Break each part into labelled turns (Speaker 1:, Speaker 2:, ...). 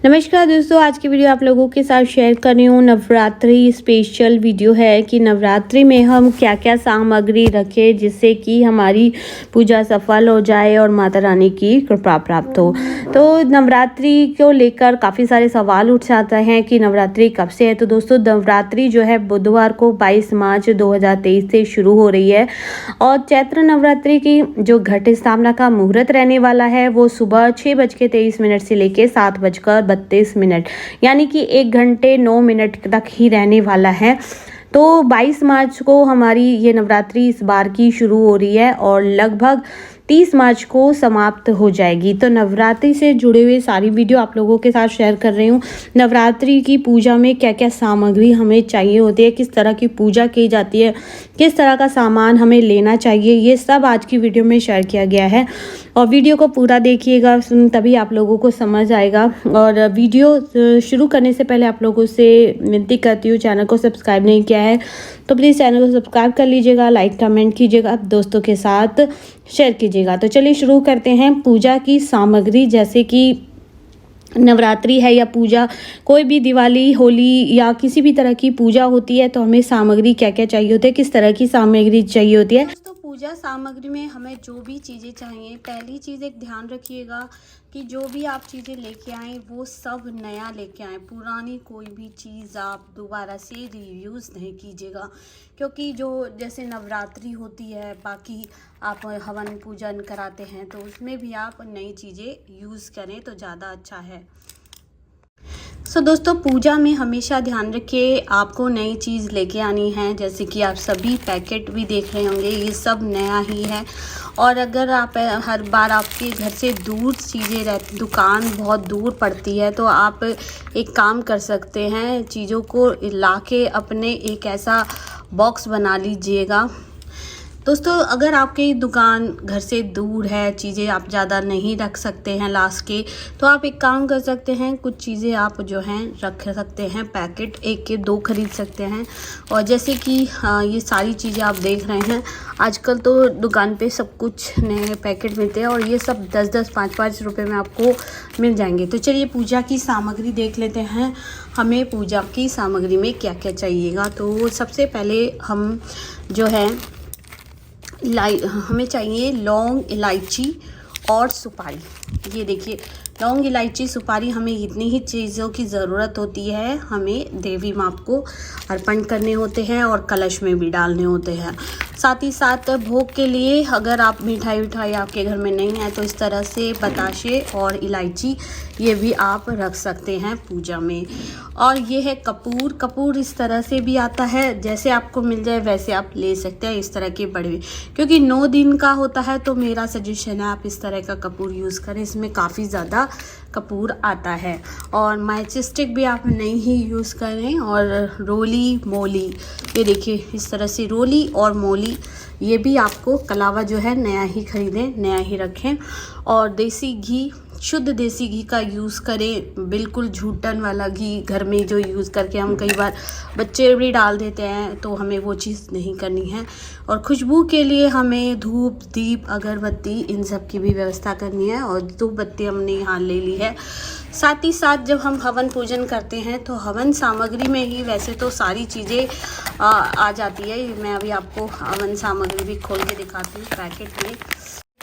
Speaker 1: नमस्कार दोस्तों, आज की वीडियो आप लोगों के साथ शेयर कर रही हूँ। नवरात्रि स्पेशल वीडियो है कि नवरात्रि में हम क्या क्या सामग्री रखें जिससे कि हमारी पूजा सफल हो जाए और माता रानी की कृपा प्राप्त हो। तो नवरात्रि को लेकर काफ़ी सारे सवाल उठ जाते हैं कि नवरात्रि कब से है। तो दोस्तों, नवरात्रि जो है बुधवार को 22 मार्च 2023 से शुरू हो रही है और चैत्र नवरात्रि की जो घट स्थापना का मुहूर्त रहने वाला है वो सुबह 6:23 से लेकर 7:32 यानी कि 1 घंटे 9 मिनट तक ही रहने वाला है। तो 22 मार्च को हमारी ये नवरात्रि इस बार की शुरू हो रही है और लगभग 30 मार्च को समाप्त हो जाएगी। तो नवरात्रि से जुड़े हुए सारी वीडियो आप लोगों के साथ शेयर कर रही हूँ। नवरात्रि की पूजा में क्या क्या सामग्री हमें चाहिए होती है, किस तरह की पूजा की जाती है, किस तरह का सामान हमें लेना चाहिए, ये सब आज की वीडियो में शेयर किया गया है। और वीडियो को पूरा देखिएगा, तभी आप लोगों को समझ आएगा। और वीडियो शुरू करने से पहले आप लोगों से विनती करती हूँ, चैनल को सब्सक्राइब नहीं किया है तो प्लीज़ चैनल को सब्सक्राइब कर लीजिएगा, लाइक कमेंट कीजिएगा, दोस्तों के साथ शेयर कीजिएगा। तो चलिए शुरू करते हैं। पूजा की सामग्री, जैसे कि नवरात्रि है या पूजा, कोई भी दिवाली, होली या किसी भी तरह की पूजा होती है तो हमें सामग्री क्या क्या चाहिए होती है, किस तरह की सामग्री चाहिए होती है। दोस्तों, पूजा सामग्री में हमें जो भी चीज़ें चाहिए, पहली चीज़ एक ध्यान रखिएगा कि जो भी आप चीज़ें लेके आएँ वो सब नया लेके आएँ। पुरानी कोई भी चीज़ आप दोबारा से रीयूज़ नहीं कीजिएगा, क्योंकि जो जैसे नवरात्रि होती है, बाकी आप हवन पूजन कराते हैं तो उसमें भी आप नई चीज़ें यूज़ करें तो ज़्यादा अच्छा है। दोस्तों, पूजा में हमेशा ध्यान रखिए आपको नई चीज़ लेके आनी है। जैसे कि आप सभी पैकेट भी देख रहे होंगे, ये सब नया ही है। और अगर आप हर बार आपके घर से दूर चीज़ें रहती, दुकान बहुत दूर पड़ती है, तो आप एक काम कर सकते हैं, चीज़ों को लाके अपने एक ऐसा बॉक्स बना लीजिएगा। दोस्तों, अगर आपकी दुकान घर से दूर है, चीज़ें आप ज़्यादा नहीं रख सकते हैं लास्ट के, तो आप एक काम कर सकते हैं, कुछ चीज़ें आप जो हैं रख सकते हैं, पैकेट 1 के 2 खरीद सकते हैं। और जैसे कि ये सारी चीज़ें आप देख रहे हैं, आजकल तो दुकान पे सब कुछ नए पैकेट मिलते हैं और ये सब 10-10, 5-5 रुपये में आपको मिल जाएंगे। तो चलिए पूजा की सामग्री देख लेते हैं, हमें पूजा की सामग्री में क्या क्या चाहिएगा। तो सबसे पहले हम जो है हमें चाहिए लौंग, इलायची और सुपारी। ये देखिए, लौंग, इलायची, सुपारी, हमें इतनी ही चीज़ों की ज़रूरत होती है। हमें देवी माँ को अर्पण करने होते हैं और कलश में भी डालने होते हैं। साथ ही साथ भोग के लिए अगर आप मिठाई आपके घर में नहीं है तो इस तरह से बताशे और इलायची ये भी आप रख सकते हैं पूजा में। और ये है कपूर इस तरह से भी आता है, जैसे आपको मिल जाए वैसे आप ले सकते हैं, इस तरह के बड़े, क्योंकि 9 दिन का होता है तो मेरा सजेशन है आप इस तरह का कपूर यूज़ करें, इसमें काफ़ी ज़्यादा कपूर आता है। और मैचिक स्टिक भी आप नहीं ही यूज़ करें। और रोली मोली, ये देखिए इस तरह से रोली और मोली, ये भी आपको कलावा जो है नया ही खरीदें, नया ही रखें। और देसी घी, शुद्ध देसी घी का यूज़ करें, बिल्कुल झूठन वाला घी घर में जो यूज़ करके हम कई बार बच्चे भी डाल देते हैं, तो हमें वो चीज़ नहीं करनी है। और खुशबू के लिए हमें धूप, दीप, अगरबत्ती, इन सब की भी व्यवस्था करनी है। और धूप बत्ती हमने यहाँ ले ली है। साथ ही साथ जब हम हवन पूजन करते हैं तो हवन सामग्री में ही वैसे तो सारी चीज़ें आ जाती है। मैं अभी आपको हवन सामग्री भी खोल के दिखाती हूँ पैकेट में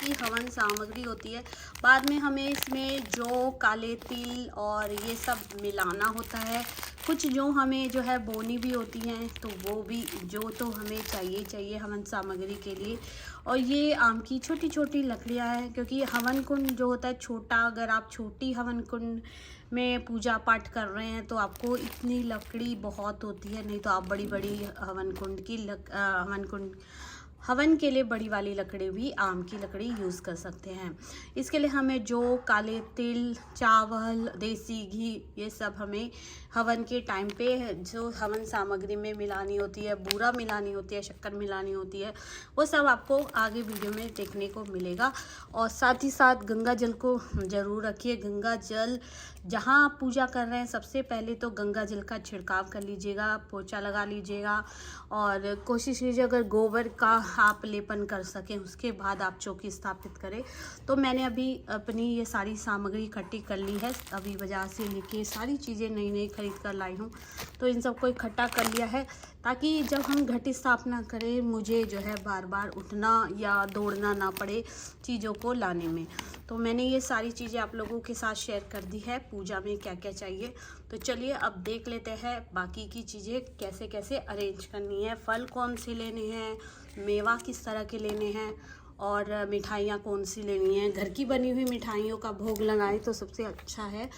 Speaker 1: की हवन सामग्री होती है। बाद में हमें इसमें जौ, काले तिल और ये सब मिलाना होता है। कुछ जो हमें जो है बोनी भी होती हैं, तो वो भी जो तो हमें चाहिए हवन सामग्री के लिए। और ये आम की छोटी छोटी लकड़ियाँ हैं, क्योंकि हवन कुंड जो होता है छोटा, अगर आप छोटी हवन कुंड में पूजा पाठ कर रहे हैं तो आपको इतनी लकड़ी बहुत होती है, नहीं तो आप बड़ी बड़ी हवन कुंड की हवन के लिए बड़ी वाली लकड़ी भी आम की लकड़ी यूज़ कर सकते हैं। इसके लिए हमें जौ, काले तिल, चावल, देसी घी, ये सब हमें हवन के टाइम पे जो हवन सामग्री में मिलानी होती है, बूरा मिलानी होती है, शक्कर मिलानी होती है, वो सब आपको आगे वीडियो में देखने को मिलेगा। और साथ ही साथ गंगा जल को ज़रूर रखिए। गंगा जल जहाँ आप पूजा कर रहे हैं सबसे पहले तो गंगा जल का छिड़काव कर लीजिएगा, पोछा लगा लीजिएगा। और कोशिश कीजिए अगर गोबर का आप लेपन कर सकें, उसके बाद आप चौकी स्थापित करें। तो मैंने अभी अपनी ये सारी सामग्री इकट्ठी कर ली है। अभी बाजार से लेके सारी चीज़ें नई नई खरीद कर लाई हूँ, तो इन सबको इकट्ठा कर लिया है ताकि जब हम घट स्थापना करें मुझे जो है बार बार उठना या दौड़ना ना पड़े चीज़ों को लाने में। तो मैंने ये सारी चीज़ें आप लोगों के साथ शेयर कर दी है, पूजा में क्या क्या चाहिए। तो चलिए अब देख लेते हैं बाकी की चीज़ें कैसे कैसे अरेंज करनी है। फल कौन से लेने हैं, मेवा किस तरह के लेने हैं और मिठाइयाँ कौन सी लेनी है। घर की बनी हुई मिठाइयों का भोग लगाएं तो सबसे अच्छा है।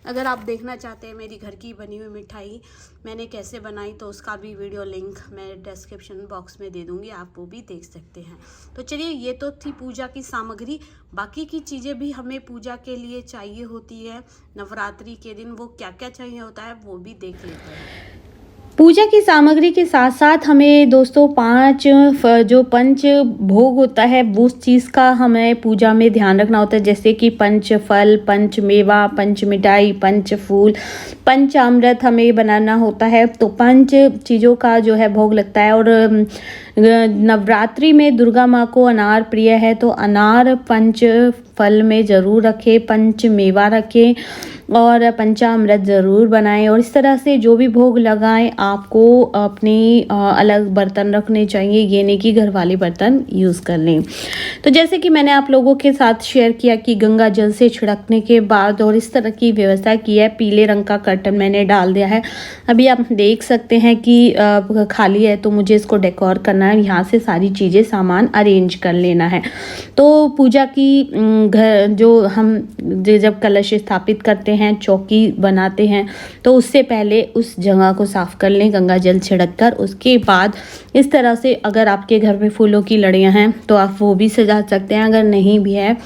Speaker 1: अगर आप देखना चाहते हैं मेरी घर की बनी हुई मिठाई मैंने कैसे बनाई तो उसका भी वीडियो लिंक मैं डिस्क्रिप्शन बॉक्स में दे दूँगी, आप वो भी देख सकते हैं। तो चलिए ये तो थी पूजा की सामग्री, बाकी की चीज़ें भी हमें पूजा के लिए चाहिए होती है। नवरात्रि के दिन वो क्या क्या चाहिए होता है वो भी देख लेते हैं। पूजा की सामग्री के साथ साथ हमें दोस्तों जो पंच भोग होता है उस चीज़ का हमें पूजा में ध्यान रखना होता है, जैसे कि पंच फल, पंच मेवा, पंच मिठाई, पंच फूल, पंचामृत हमें बनाना होता है। तो पंच चीज़ों का जो है भोग लगता है। और नवरात्रि में दुर्गा माँ को अनार प्रिय है, तो अनार पंच फल में ज़रूर रखें, पंच मेवा रखें और पंचामृत ज़रूर बनाएं। और इस तरह से जो भी भोग लगाएं आपको अपनी अलग बर्तन रखने चाहिए, ये नहीं कि घर वाले बर्तन यूज़ कर लें। तो जैसे कि मैंने आप लोगों के साथ शेयर किया कि गंगा जल से छिड़कने के बाद और इस तरह की व्यवस्था की है। पीले रंग का कर्टन मैंने डाल दिया है। अभी आप देख सकते हैं कि खाली है, तो मुझे इसको डेकोर करना है। यहाँ से सारी चीज़ें सामान अरेंज कर लेना है। तो पूजा की घर जो हम जब कलश स्थापित करते हैं, चौकी बनाते हैं, तो उससे पहले उस जगह को साफ कर लें गंगा जल छिड़क कर। उसके बाद इस तरह से अगर आपके घर में फूलों की लड़ियां हैं तो आप वो भी सजा सकते हैं। अगर नहीं भी है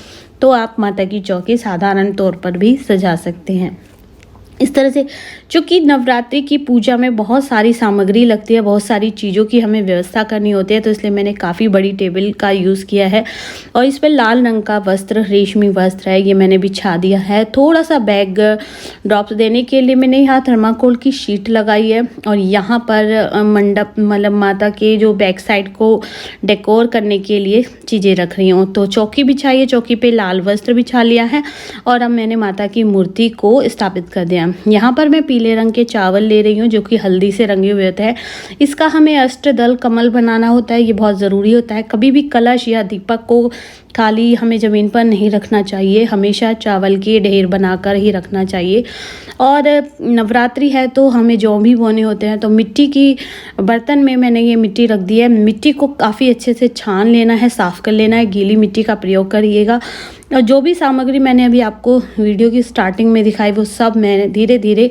Speaker 1: तो आप माता की चौकी साधारण तौर पर भी सजा सकते हैं। इस तरह से चूँकि नवरात्रि की पूजा में बहुत सारी सामग्री लगती है, बहुत सारी चीज़ों की हमें व्यवस्था करनी होती है, तो इसलिए मैंने काफ़ी बड़ी टेबल का यूज़ किया है। और इस पर लाल रंग का वस्त्र, रेशमी वस्त्र है, ये मैंने बिछा दिया है। थोड़ा सा बैग ड्रॉप्स देने के लिए मैंने यहाँ थर्माकोल की शीट लगाई है। और यहाँ पर मंडप मतलब माता के जो बैक साइड को डेकोर करने के लिए चीज़ें रख रही हूँ। तो चौकी बिछाई है, चौकी पे लाल वस्त्र बिछा लिया है और अब मैंने माता की मूर्ति को स्थापित कर दिया। यहाँ पर मैं पीले रंग के चावल ले रही हूँ जो कि हल्दी से रंगे हुए होते हैं। इसका हमें अष्टदल कमल बनाना होता है, ये बहुत ज़रूरी होता है। कभी भी कलश या दीपक को खाली हमें ज़मीन पर नहीं रखना चाहिए, हमेशा चावल के ढेर बनाकर ही रखना चाहिए। और नवरात्रि है तो हमें जौ भी बोने होते हैं, तो मिट्टी की बर्तन में मैंने ये मिट्टी रख दी है। मिट्टी को काफ़ी अच्छे से छान लेना है, साफ़ कर लेना है, गीली मिट्टी का प्रयोग करिएगा। और जो भी सामग्री मैंने अभी आपको वीडियो की स्टार्टिंग में दिखाई वो सब मैं धीरे धीरे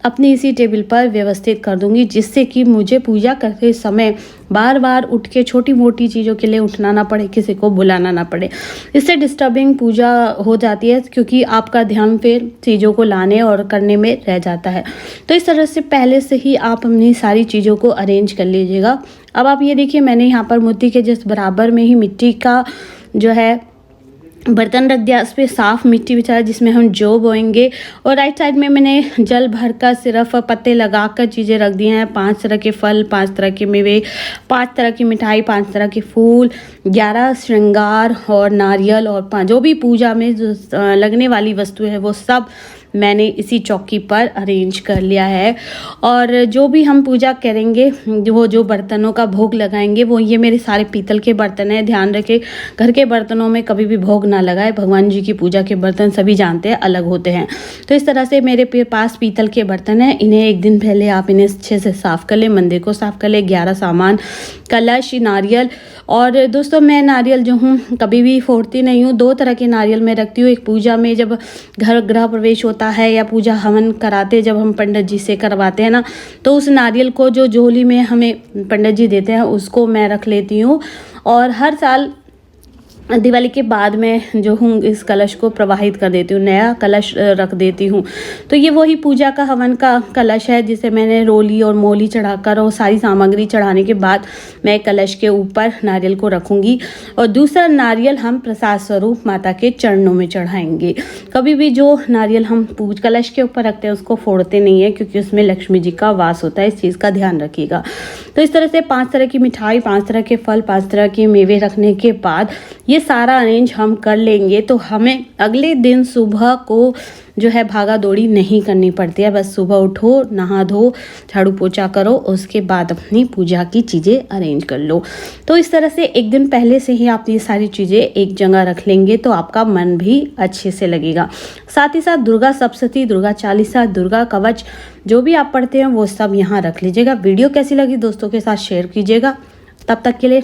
Speaker 1: अपनी इसी टेबल पर व्यवस्थित कर दूंगी, जिससे कि मुझे पूजा करते समय बार बार उठ के छोटी मोटी चीज़ों के लिए उठना ना पड़े, किसी को बुलाना ना पड़े। इससे डिस्टर्बिंग पूजा हो जाती है क्योंकि आपका ध्यान फिर चीज़ों को लाने और करने में रह जाता है। तो इस तरह से पहले से ही आप अपनी सारी चीज़ों को अरेंज कर लीजिएगा। अब आप ये देखिए, मैंने यहाँ पर मूर्ति के जस्ट बराबर में ही मिट्टी का जो है बर्तन रख दिया, उस पर साफ़ मिट्टी बिछाया जिसमें हम जौ बोएंगे। और राइट साइड में मैंने जल भरकर सिर्फ पत्ते लगाकर चीज़ें रख दी हैं। 5 तरह के फल, 5 तरह के मेवे, 5 तरह की मिठाई, 5 तरह के फूल, 11 श्रृंगार और नारियल और 5 जो भी पूजा में जो लगने वाली वस्तु है वो सब मैंने इसी चौकी पर अरेंज कर लिया है। और जो भी हम पूजा करेंगे, जो बर्तनों का भोग लगाएंगे वो ये मेरे सारे पीतल के बर्तन हैं। ध्यान रखें घर के बर्तनों में कभी भी भोग ना लगाए। भगवान जी की पूजा के बर्तन सभी जानते हैं अलग होते हैं। तो इस तरह से मेरे पास पीतल के बर्तन हैं। इन्हें एक दिन पहले आप इन्हें अच्छे से साफ़ कर लें, मंदिर को साफ़ कर लें। 11 सामान, कलश, नारियल। और दोस्तों मैं नारियल जो हूँ कभी भी फोड़ती नहीं हूँ। 2 तरह के नारियल मैं रखती हूँ। एक पूजा में जब घर गृह प्रवेश होता है या पूजा हवन कराते जब हम पंडित जी से करवाते हैं ना, तो उस नारियल को जो झोली में हमें पंडित जी देते हैं उसको मैं रख लेती हूँ। और हर साल दिवाली के बाद मैं जो हूँ इस कलश को प्रवाहित कर देती हूँ, नया कलश रख देती हूँ। तो ये वही पूजा का हवन का कलश है जिसे मैंने रोली और मोली चढ़ाकर और सारी सामग्री चढ़ाने के बाद मैं कलश के ऊपर नारियल को रखूँगी और दूसरा नारियल हम प्रसाद स्वरूप माता के चरणों में चढ़ाएंगे। कभी भी जो नारियल हम कलश के ऊपर रखते हैं उसको फोड़ते नहीं है, क्योंकि उसमें लक्ष्मी जी का वास होता है। इस चीज़ का ध्यान रखिएगा। तो इस तरह से 5 तरह की मिठाई, 5 तरह के फल, 5 तरह के मेवे रखने के बाद ये सारा अरेंज हम कर लेंगे तो हमें अगले दिन सुबह को जो है भागा दौड़ी नहीं करनी पड़ती है। बस सुबह उठो, नहा धो, झाड़ू पोछा करो, उसके बाद अपनी पूजा की चीज़ें अरेंज कर लो। तो इस तरह से एक दिन पहले से ही आप ये सारी चीज़ें एक जगह रख लेंगे तो आपका मन भी अच्छे से लगेगा। साथ ही साथ दुर्गा सप्तशती, दुर्गा चालीसा, दुर्गा कवच जो भी आप पढ़ते हैं वो सब यहाँ रख लीजिएगा। वीडियो कैसी लगी दोस्तों के साथ शेयर कीजिएगा। तब तक के लिए